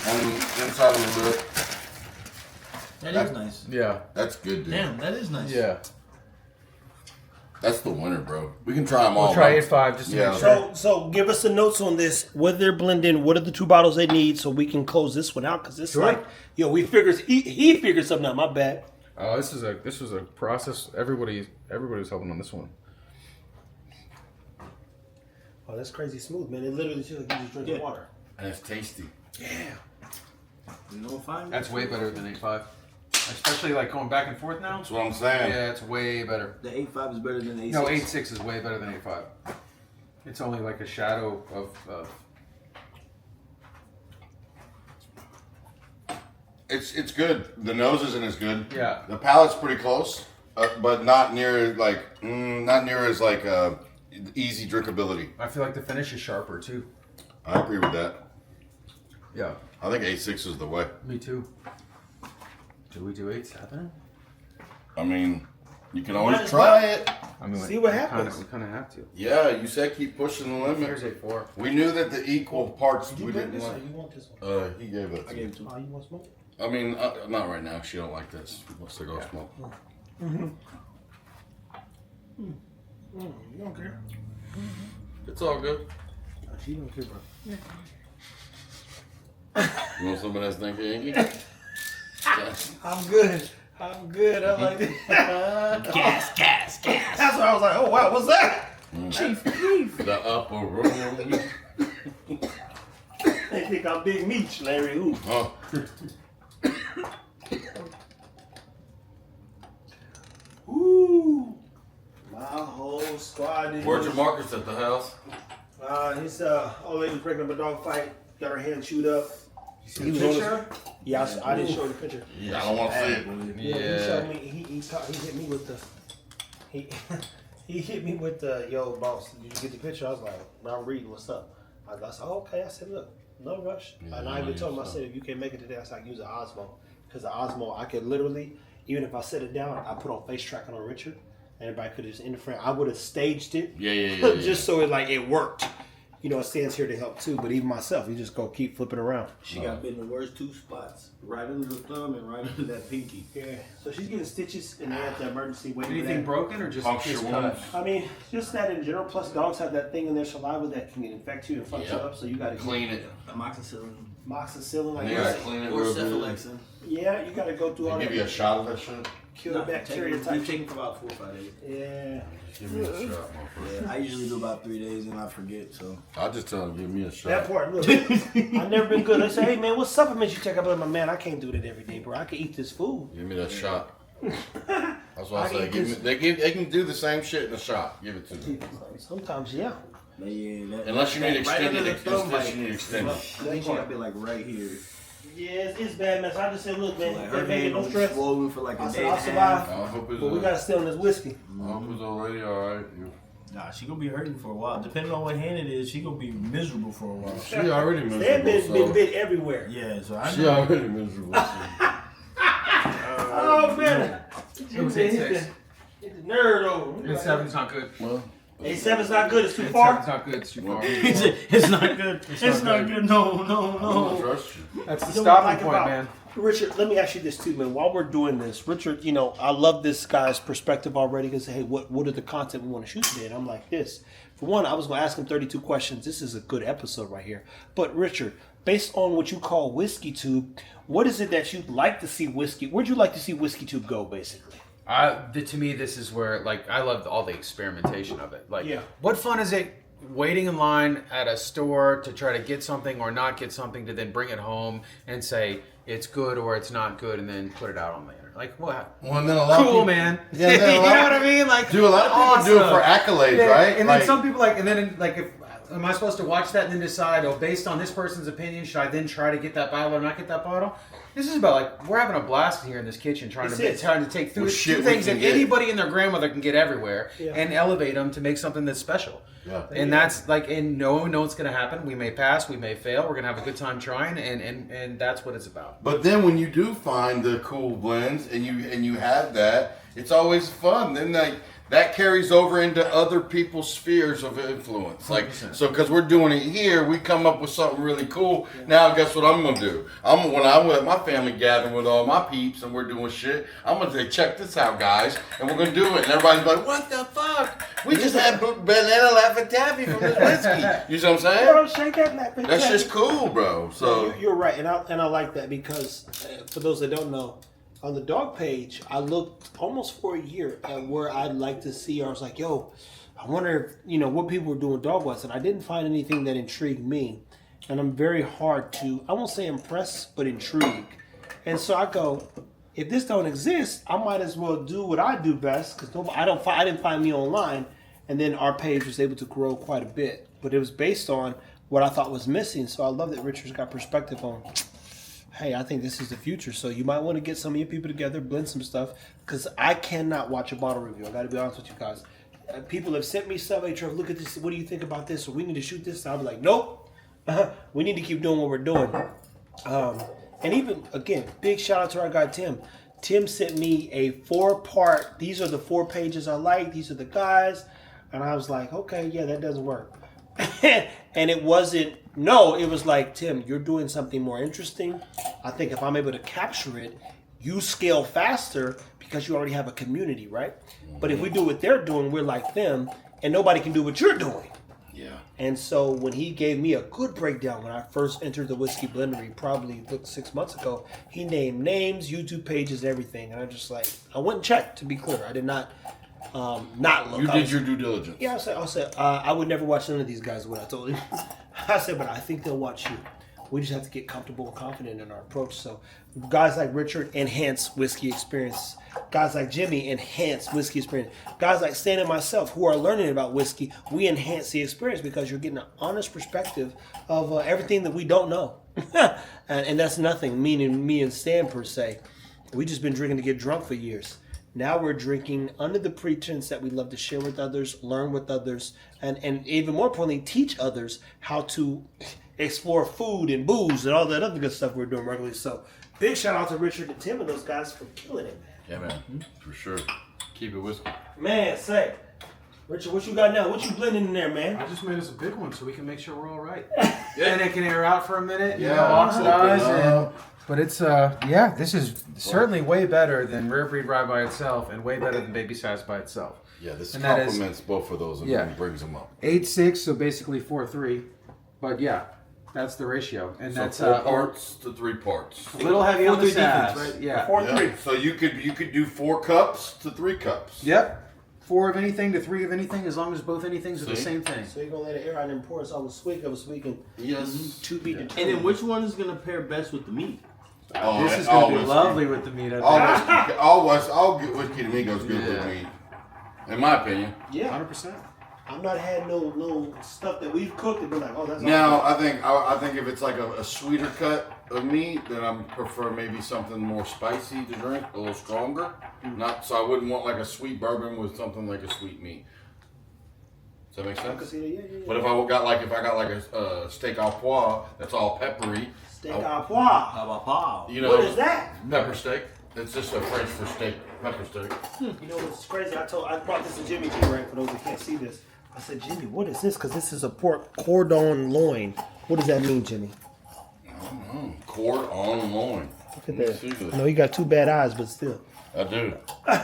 on the inside of the lip. That is nice. Yeah. That's good, dude. Damn, that is nice. Yeah. That's the winner, bro. We can try them all. We'll try bro. 8.5 just to Yeah. make sure. So give us the notes on this. What they're blending. What are the 2 bottles they need so we can close this one out? Because it's Sure. like, he figured something out. My bad. This was a process. Everybody was helping on this one. Oh, that's crazy smooth, man. It literally feels like you just drinking water. And it's tasty. Yeah. You know, fine. That's way better than 8.5. Especially like going back and forth now. That's what I'm saying. Yeah, it's way better. The 8.5 is better than the 8.6. No, 8.6 is way better than 8.5. It's only like a shadow of. It's good. The nose isn't as good. Yeah. The palate's pretty close, but not near as easy drinkability. I feel like the finish is sharper too. I agree with that. Yeah. I think 8.6 is the way. Me too. Do we do 8.7? I mean, you can Might always as try it. I mean, See what happens. We kind of have to. Yeah, you said keep pushing the Here's limit. 8.4. We knew that the equal parts Did you we drink didn't this or want. you want this one? He gave it. I gave it to him. Oh, you want smoke? I mean, not right now. She don't like this. She wants to go smoke. You don't care. It's all good. She don't care, bro. You want some of that stinky Yankee? I'm good. I like it. Gas. That's why I was like, oh wow, what's that? Chief. The upper room. They think I'm Big Meech, Larry. Ooh. Oh, Ooh. My whole squad is. where's your Marcus at the house? His old lady was breaking up a dog fight. Got her hand chewed up. He was Picture? Yeah, I didn't show you the picture. Yeah, I don't want to see it. Yeah. He showed me. He hit me with the. He hit me with the yo boss. Did you get the picture? I was like, I'm reading. What's up? I said, oh, okay. I said, look, no rush. And I even told him, I said, if you can't make it today, I said, I can use an Osmo because the Osmo I could literally, even if I set it down, I put on face tracking on Richard. Everybody could just interfere. I would have staged it. Yeah. Just so it worked. You know, it stands here to help too. But even myself, you just go keep flipping around. She got bit in the worst 2 spops. Right under the thumb and right under that pinky. Yeah. So she's getting stitches and they're at the emergency waiting. for Anything that. broken or just Puncture cut? wounds. I mean, just that in general. Plus, dogs have that thing in their saliva that can infect you and fuck you Yep. up. So you got to Clean it. Amoxicillin. Moxicillin, like You gotta that. clean it Or real good. cephalexin. Yeah, you got to go through all They that. give you a shot of that shit. kill the bacteria We've type. taken for about 4 or 5 days. Yeah. Give me a shot, motherfucker. Yeah, I usually do about 3 days and I forget. So I just tell him, give me a shot. That part, look, I've never been good. They say, hey man, what supplements you take? I'm like, man, I can't do that every day, bro. I can eat this food. Give me that shot. That's what I I say. eat Give me, this- they can do the same shit in a shot. Give it to me. Sometimes, yeah. but yeah, Unless you need right under extended, the thumb, unless you need extended. Make sure you gotta be like right here. Yeah, it's bad, man. So I just said, look, man, Like that her make it hand no was stress. swollen for like I a said, day I'll and a half. survive. I hope it's, But we gotta stay on this whiskey. I hope it's already alright. Nah, she gonna be hurting for a while. Depending on what hand it is, she gonna be miserable for a while. She already They've miserable. been So. bit everywhere. Yeah, so I She know. already miserable. So. Oh, man. It was 8-6. Hit the nerd over. 8-7's not good. Well, 8-7's not good. It's too 8-7's far. not good. It's too far. It's not good. It's not good. No, I don't no. trust you. That's the You know what I stopping like point, about- man. Richard, let me ask you this too, man. While we're doing this, Richard, you know, I love this guy's perspective already because, hey, what are the content we want to shoot today? And I'm like this. For one, I was going to ask him 32 questions. This is a good episode right here. But Richard, based on what you call Whiskey Tube, what is it that you'd like to see Whiskey? Where'd you like to see Whiskey Tube go, basically? To me, this is where, like, I love all the experimentation of it. Like, Yeah. what fun is it waiting in line at a store to try to get something or not get something to then bring it home and say it's good or it's not good and then put it out on the internet? Like, what? Well, and then a lot of Cool, people, man. Yeah, then a You lot know of- what I mean? Like, Dude, a lot of people do it for accolades, Yeah, right? And Like- then some people like, and then like, if am I supposed to watch that and then decide, oh, based on this person's opinion, should I then try to get that bottle or not get that bottle? This is about like we're having a blast here in this kitchen trying This to is. trying to take through Well, shit, two we things can that get. anybody and their grandmother can get everywhere Yeah. and elevate them to make something that's special. Yeah. And that's like, and no one knows what's going to happen. We may pass, we may fail. We're going to have a good time trying, and that's what it's about. But then when you do find the cool blends and you have that, it's always fun. Then that carries over into other people's spheres of influence. Like 100%. so, because we're doing it here, we come up with something really cool. Now, guess what I'm gonna do? When I'm at my family gathering with all my peeps and we're doing shit, I'm gonna say, check this out, guys, and we're gonna do it. And everybody's like, what the fuck? We just had banana Laffy Taffy from this whiskey. You see what I'm saying? Bro, shake that lap. That's just cool, bro. So. You're right, and I like that because for those that don't know, on the dog page, I looked almost for a year at where I'd like to see. I was like, yo, I wonder if, what people were doing dog wise, and I didn't find anything that intrigued me. And I'm very hard to, I won't say impress, but intrigue. And so I go, if this don't exist, I might as well do what I do best because I didn't find me online. And then our page was able to grow quite a bit, but it was based on what I thought was missing. So I love that Richard's got perspective on, hey, I think this is the future. So you might want to get some of your people together, blend some stuff, because I cannot watch a bottle review. I got to be honest with you guys. People have sent me stuff. Hey, Trev, look at this. What do you think about this? Or we need to shoot this. I'll be like, nope. We need to keep doing what we're doing. And even, again, big shout out to our guy, Tim. Tim sent me a 4-part, these are the 4 pages I like. These are the guys. And I was like, okay, yeah, that doesn't work. And it wasn't, no, it was like, Tim, you're doing something more interesting. I think if I'm able to capture it, you scale faster because you already have a community, right? But if we do what they're doing, we're like them, and nobody can do what you're doing. Yeah. And so when he gave me a good breakdown when I first entered the Whiskey Blendery, probably 6 months ago, he named names, YouTube pages, everything. And I'm just like, I went and checked, to be clear. I did not look. You I did was- your due diligence. Yeah, I said, I would never watch none of these guys, what I told him. I said, but I think they'll watch you. We just have to get comfortable and confident in our approach. So guys like Richard enhance whiskey experience. Guys like Jimmy enhance whiskey experience. Guys like Stan and myself who are learning about whiskey, we enhance the experience because you're getting an honest perspective of everything that we don't know. and that's nothing, meaning me and Stan per se. We just been drinking to get drunk for years. Now we're drinking under the pretense that we love to share with others, learn with others, and even more importantly, teach others how to explore food and booze and all that other good stuff we're doing regularly. So big shout out to Richard and Tim and those guys for killing it, man. Yeah, man. For sure. Keep it whiskey. Man, say, Richard, what you got now? What you blending in there, man? I just made us a big one so we can make sure we're all right. And it can air out for a minute, Yeah, oxidize. open And, up. but it's, this is certainly way better than Rare Breed Rye by itself and way better than Baby Size by itself. Yeah, this And that is- complements both of those and Yeah. brings them up. 8.6, so basically 4.3. But yeah, That's the ratio, and So that's 4 parts to 3 parts. a little heavy on the 4-3 sass. defense, right? Yeah. 4-3. Yeah. So you could do 4 cups to 3 cups. Yep. 4 of anything to 3 of anything, as long as both anythings are the See? same thing. So you're gonna let it air out and pour us all the swig of us so we can Yes. to be determined. And then which one is gonna pair best with the meat? Oh, This and is going to be whiskey. lovely with the meat. I think. All whiskey to me goes good with Yeah. meat. In my opinion. Yeah, 100%. I'm not had no stuff that we've cooked and be like, oh, that's Now I think if it's like a sweeter cut of meat, then I prefer maybe something more spicy to drink, a little stronger. Not so I wouldn't want like a sweet bourbon with something like a sweet meat. Does that make I can sense? see that. Yeah. But if I got like a steak au pois that's all peppery, Steak au pois. How about pow? you know, What is that? pepper steak. It's just a French for steak, pepper steak. You know what's crazy? I brought this to Jimmy G, right? For those that can't see this, I said, Jimmy, what is this? Because this is a pork cordon loin. What does that mean, Jimmy? Cord on loin. Look at Let me that. see this. I know you got 2 bad eyes, but still. I do. I'm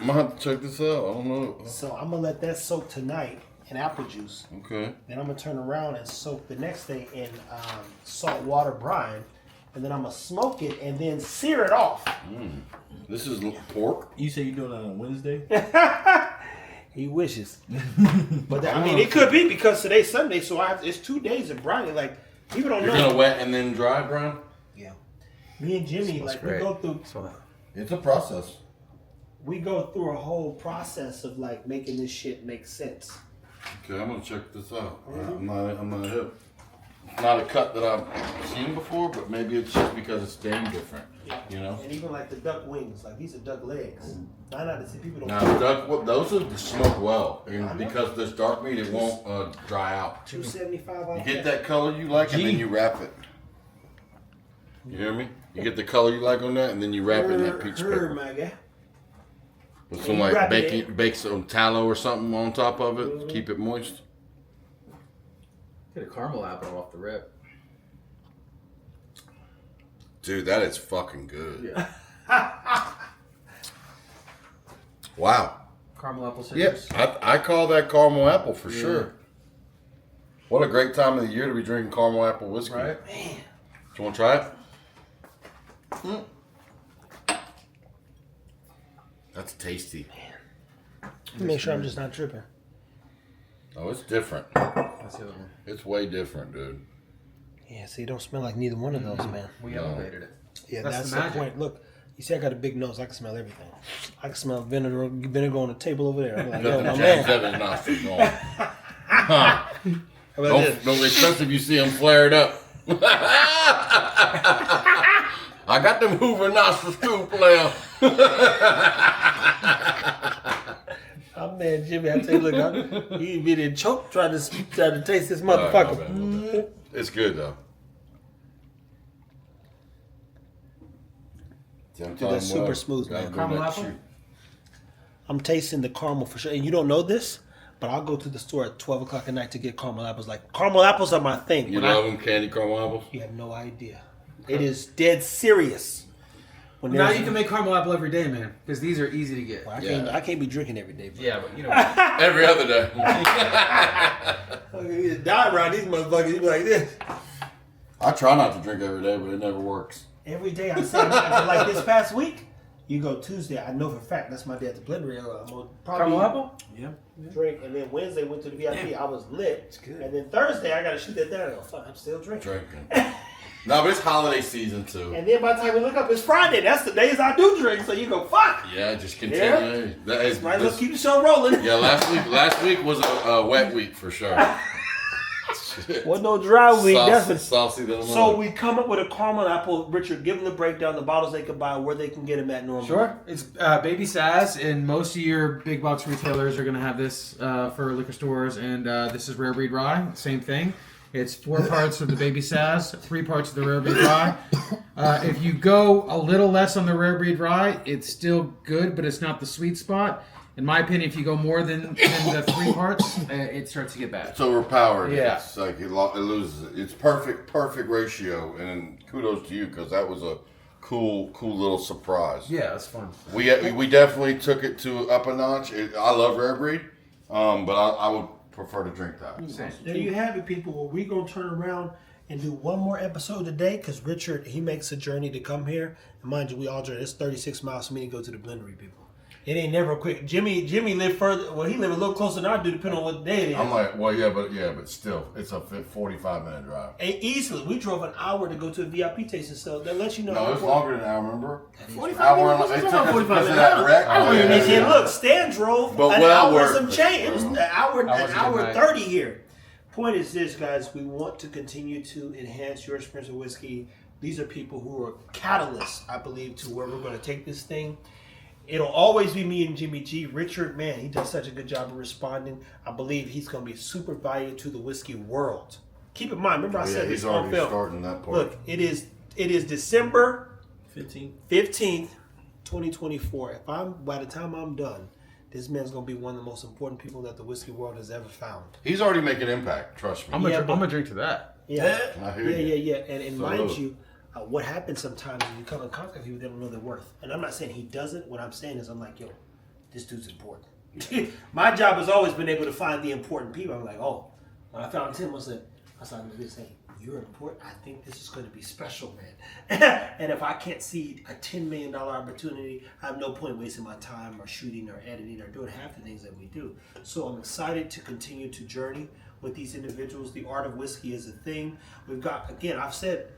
gonna have to check this out. I don't know. So I'm gonna let that soak tonight in apple juice. Okay. Then I'm gonna turn around and soak the next day in salt water brine. And then I'm gonna smoke it and then sear it off. This is pork. You say you're doing it on Wednesday? He wishes. But that, I mean, it could be because today's Sunday, so it's 2 days of brining. Like, people don't You're know. gonna wet and then dry, Brian? Yeah. Me and Jimmy, like, great. we go through It's a process. a whole process of like making this shit make sense. Okay, I'm gonna check this out. I'm not hip. It's not a cut that I've seen before, but maybe it's just because it's damn different. You know? And even like the duck wings, like these are duck legs. 9 out of 10 people don't. Now, duck, those are smoked well, and because this dark meat, it won't dry out. 275 You off. get that color you like, and then you wrap it. You hear me? You get the color you like on that, and then you wrap it in that peach pepper. my guy. With some You like wrap it bake some tallow or something on top of it, keep it moist. Get a caramel apple off the rip. Dude, that is fucking good. Wow. Caramel apple Yep, citrus. I call that caramel apple for sure. What a great time of the year to be drinking caramel apple whiskey. Right? You want to try it? That's tasty. Make sure I'm just not tripping. Oh, it's different. That's the other one. It's way different, dude. Yeah, see, it don't smell like neither one of those, man. We No. elevated it. Yeah, That's that's, the the magic. point. Look, you see, I got a big nose. I can smell everything. I can smell vinegar on the table over there. I'm like, yo, Nothing my James man. Evans nostrils going. Huh. How about this? Don't especially if you see them flared up. I got them Hoover nostrils too, player. Oh man, Jimmy, I tell you, look, he been in choke trying to taste this motherfucker. Alright, my bad. It's good though. Dude, that's super smooth, man. Caramel apple? I'm tasting the caramel for sure. And you don't know this, but I'll go to the store at 12 o'clock at night to get caramel apples. Like, caramel apples are my thing. You love them, candy caramel apples? You have no idea. It is dead serious. When Now there's- you can make caramel apple every day, man, because these are easy to get. I can't be drinking every day, bro. Yeah, but you know. Every other day. You die around these motherfuckers. You be like this. I try not to drink every day, but it never works. Every day I say, like this past week, you go Tuesday. I know for a fact that's my day at the blender. I'm gonna probably Caramel apple? Yeah. drink, and then Wednesday went to the VIP. I was lit. It's good. And then Thursday I gotta shoot that down. Oh, fuck, I'm still drinking. Drinking. No, but it's holiday season too. And then by the time we look up, it's Friday. That's the days I do drink. So you go, fuck. Yeah, just continue. Yeah. That is, Might as well keep the show rolling. yeah, last week was a wet week for sure. Wasn't no dry week. That's what. Saucy than a So mother. we come up with a caramel apple. Richard, give them the breakdown, the bottles they could buy, where they can get them at normally. Sure. It's Baby Saz, and most of your big box retailers are going to have this for liquor stores. And this is Rare Breed Rye, same thing. It's 4 parts of the Baby Saz, 3 parts of the Rare Breed Rye. If you go a little less on the Rare Breed Rye, it's still good, but it's not the sweet spot. In my opinion, if you go more than the 3 parts, it starts to get bad. It's overpowered. Yeah. It's like it loses it. It's perfect ratio, and kudos to you because that was a cool little surprise. Yeah, that's fun. We definitely took it to up a notch. I love Rare Breed, but I would prefer to drink that. There you have it, people. Well, we're going to turn around and do one more episode today because Richard, he makes a journey to come here. And mind you, we all journey. It's 36 miles for me to go to the blendery, people. It ain't never quick. Jimmy lived further. Well, he lived a little closer than I do, depending on what day it is. I'm like, well, but still, it's a 45-minute drive. And easily, we drove an hour to go to a VIP tasting, so that lets you know. No, it's longer than an hour, remember? 45 Hour minutes. and it What's took about us 45 because of minutes? that wreck. I don't even And know. then look, Stan drove But an well hour worth some it. change. It was an hour That was a good 30 night. here. Point is this, guys. We want to continue to enhance your experience of whiskey. These are people who are catalysts, I believe, to where we're going to take this thing. It'll always be me and Jimmy G. Richard, man, he does such a good job of responding. I believe he's going to be super valuable to the whiskey world. Keep in mind, remember I said he's this on already film. starting that part. Look, it is December 15. 15th, 2024. By the time I'm done, this man's gonna be one of the most important people that the whiskey world has ever found. He's already making impact. Trust me. I'm gonna drink to that. Yeah, I hear you. yeah. And So mind look. you, what happens sometimes is you come in contact with people they don't know their worth. And I'm not saying he doesn't. What I'm saying is I'm like, yo, this dude's important. My job has always been able to find the important people. I'm like, oh, when I found Tim, I was like, hey, you're important. I think this is going to be special, man. And if I can't see a $10 million opportunity, I have no point wasting my time or shooting or editing or doing half the things that we do. So I'm excited to continue to journey with these individuals. The art of whiskey is a thing. We've got, again, I've said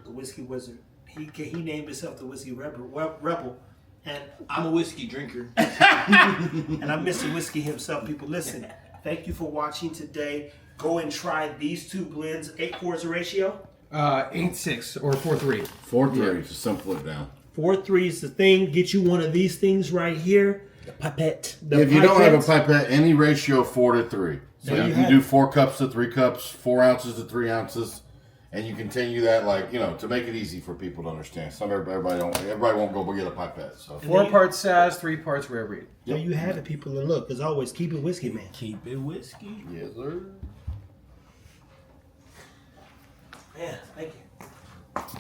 the Whiskey Wizard. He named himself the Whiskey Rebel. And I'm a whiskey drinker. and I'm Mr. Whiskey himself. People, listen, thank you for watching today. Go and try these two blends. 8-4 is the ratio. 8-6 or 4-3. 4-3 to simple it down. 4-3 is the thing. Get you one of these things right here. The pipette. If you don't have a pipette, any ratio 4 to 3. So There you you can have do it. 4 cups to 3 cups, 4 ounces to 3 ounces, and you continue that to make it easy for people to understand. Everybody won't go get a pipette. So 4 parts Sass, 3 parts rare breed. There you have it, people. And look, as always, keep it whiskey, man. Keep it whiskey. yes, sir. Man, thank you.